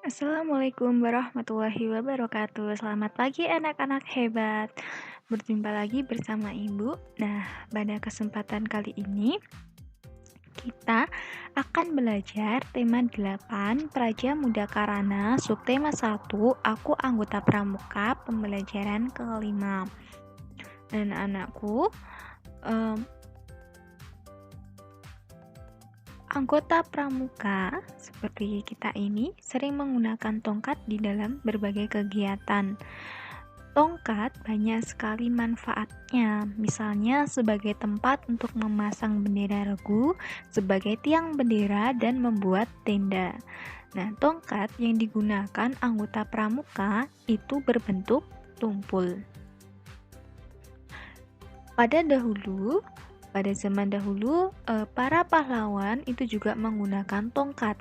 Assalamualaikum warahmatullahi wabarakatuh. Selamat pagi anak-anak hebat. Berjumpa lagi bersama Ibu. Nah, pada kesempatan kali ini kita akan belajar tema 8 Praja Muda Karana, subtema 1, Aku Anggota Pramuka, pembelajaran kelima. Dan anakku, anggota pramuka seperti kita ini sering menggunakan tongkat di dalam berbagai kegiatan. Tongkat banyak sekali manfaatnya, misalnya sebagai tempat untuk memasang bendera regu, sebagai tiang bendera, dan membuat tenda. Nah, tongkat yang digunakan anggota pramuka itu berbentuk tumpul. Pada zaman dahulu, para pahlawan itu juga menggunakan tongkat,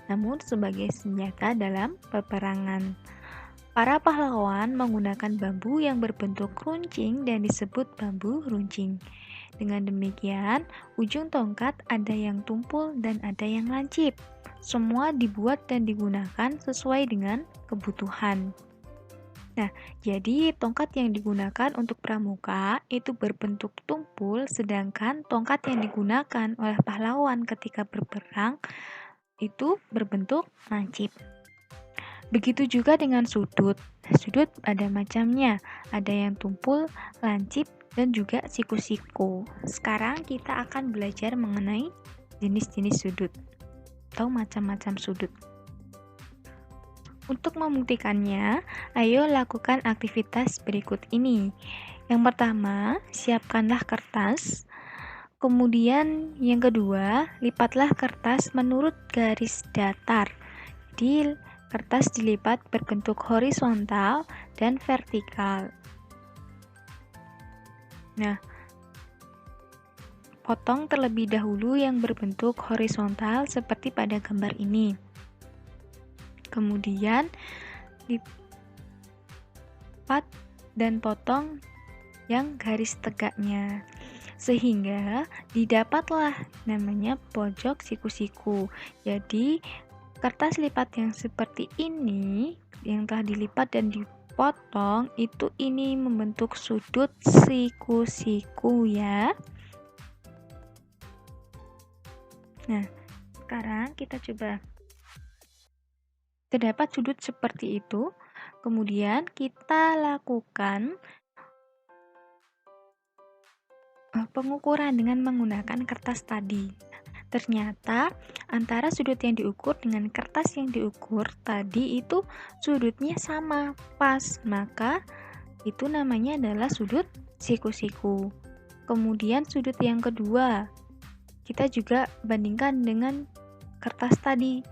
namun sebagai senjata dalam peperangan. Para pahlawan menggunakan bambu yang berbentuk runcing dan disebut bambu runcing. Dengan demikian, ujung tongkat ada yang tumpul dan ada yang lancip. Semua dibuat dan digunakan sesuai dengan kebutuhan. Nah, jadi tongkat yang digunakan untuk pramuka itu berbentuk tumpul, sedangkan tongkat yang digunakan oleh pahlawan ketika berperang itu berbentuk lancip. Begitu juga dengan sudut. Sudut ada macamnya, ada yang tumpul, lancip, dan juga siku-siku. Sekarang kita akan belajar mengenai jenis-jenis sudut atau macam-macam sudut. Untuk membuktikannya, ayo lakukan aktivitas berikut ini. Yang pertama, siapkanlah kertas. Kemudian yang kedua, lipatlah kertas menurut garis datar. Jadi, kertas dilipat berbentuk horizontal dan vertikal. Nah, potong terlebih dahulu yang berbentuk horizontal seperti pada gambar ini. Kemudian lipat dan potong yang garis tegaknya, sehingga didapatlah namanya pojok siku-siku. Jadi kertas lipat yang seperti ini yang telah dilipat dan dipotong itu ini membentuk sudut siku-siku ya. Nah, sekarang kita coba. Terdapat sudut seperti itu, kemudian kita lakukan pengukuran dengan menggunakan kertas tadi. Ternyata antara sudut yang diukur dengan kertas yang diukur tadi itu sudutnya sama, pas, maka itu namanya adalah sudut siku-siku. Kemudian sudut yang kedua, kita juga bandingkan dengan kertas tadi.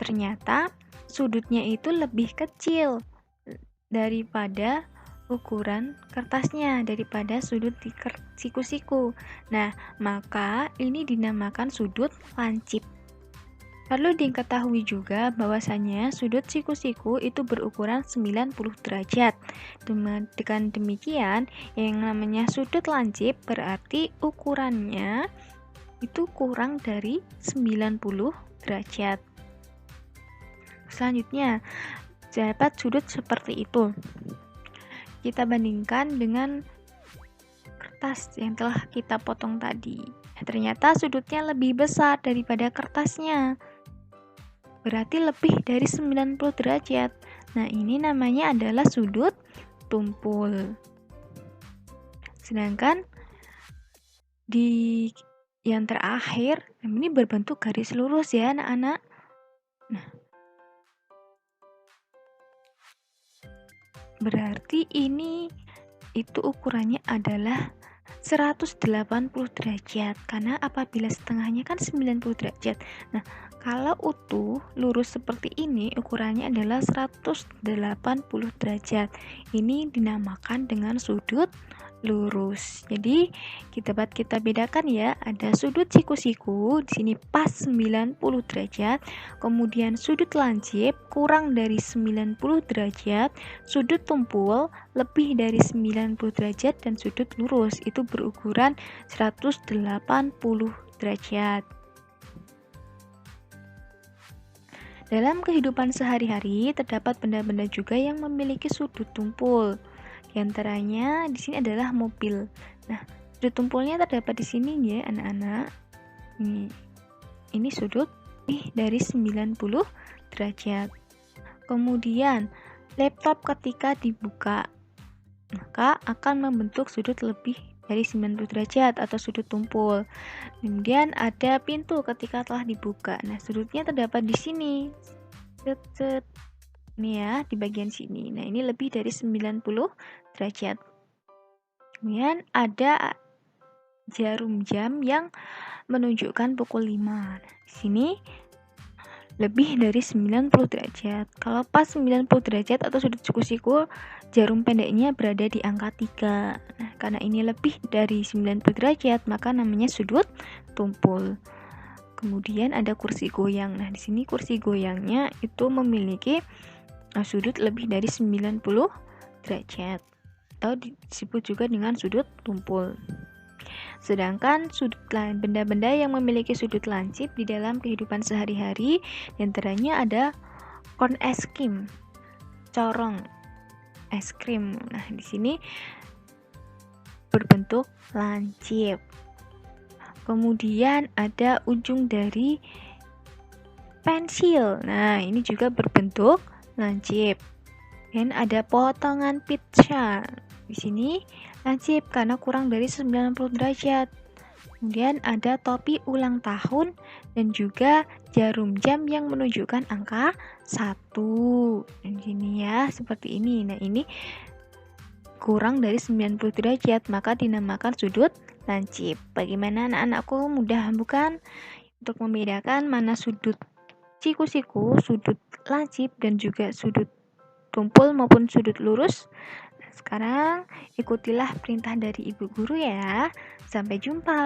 Ternyata sudutnya itu lebih kecil daripada ukuran kertasnya, daripada sudut di siku-siku. Nah, maka ini dinamakan sudut lancip. Perlu diketahui juga bahwasanya sudut siku-siku itu berukuran 90 derajat. Dengan demikian, yang namanya sudut lancip berarti ukurannya itu kurang dari 90 derajat. Selanjutnya, dapat sudut seperti itu. Kita bandingkan dengan kertas yang telah kita potong tadi. Ternyata sudutnya lebih besar daripada kertasnya. Berarti lebih dari 90 derajat. Nah, ini namanya adalah sudut tumpul. Sedangkan di yang terakhir, ini berbentuk garis lurus ya, anak-anak. Nah, berarti ini itu ukurannya adalah 180 derajat karena apabila setengahnya kan 90 derajat. Nah, kalau utuh lurus seperti ini ukurannya adalah 180 derajat. Ini dinamakan dengan sudut lurus. Jadi kita bedakan ya, ada sudut siku-siku di sini pas 90 derajat, kemudian sudut lancip kurang dari 90 derajat, sudut tumpul lebih dari 90 derajat, dan sudut lurus itu berukuran 180 derajat. Dalam kehidupan sehari-hari, terdapat benda-benda juga yang memiliki sudut tumpul. Di antaranya di sini adalah mobil. Nah, sudut tumpulnya terdapat di sini ya, anak-anak. Ini sudut dari 90 derajat. Kemudian, laptop ketika dibuka, maka akan membentuk sudut lebih dari 90 derajat atau sudut tumpul. Kemudian ada pintu ketika telah dibuka. Nah, sudutnya terdapat di sini. Set. Ini ya, di bagian sini. Nah, ini lebih dari 90 derajat. Kemudian ada jarum jam yang menunjukkan pukul 5. Nah, di sini lebih dari 90 derajat. Kalau pas 90 derajat atau sudut siku-siku, jarum pendeknya berada di angka 3. Nah, karena ini lebih dari 90 derajat, maka namanya sudut tumpul. Kemudian ada kursi goyang. Nah, di sini kursi goyangnya itu memiliki sudut lebih dari 90 derajat atau disebut juga dengan sudut tumpul. Sedangkan sudut lain, benda-benda yang memiliki sudut lancip di dalam kehidupan sehari-hari, diantaranya ada kon es krim, corong es krim. Nah, di sini berbentuk lancip. Kemudian ada ujung dari pensil. Nah, ini juga berbentuk lancip. Dan ada potongan pizza. Di sini lancip karena kurang dari 90 derajat. Kemudian ada topi ulang tahun dan juga jarum jam yang menunjukkan angka 1. Dan sini ya, seperti ini. Nah, ini kurang dari 90 derajat, maka dinamakan sudut lancip. Bagaimana anak-anakku, mudah bukan? Untuk membedakan mana sudut siku-siku, sudut lancip, dan juga sudut tumpul maupun sudut lurus. Sekarang ikutilah perintah dari ibu guru ya. Sampai jumpa.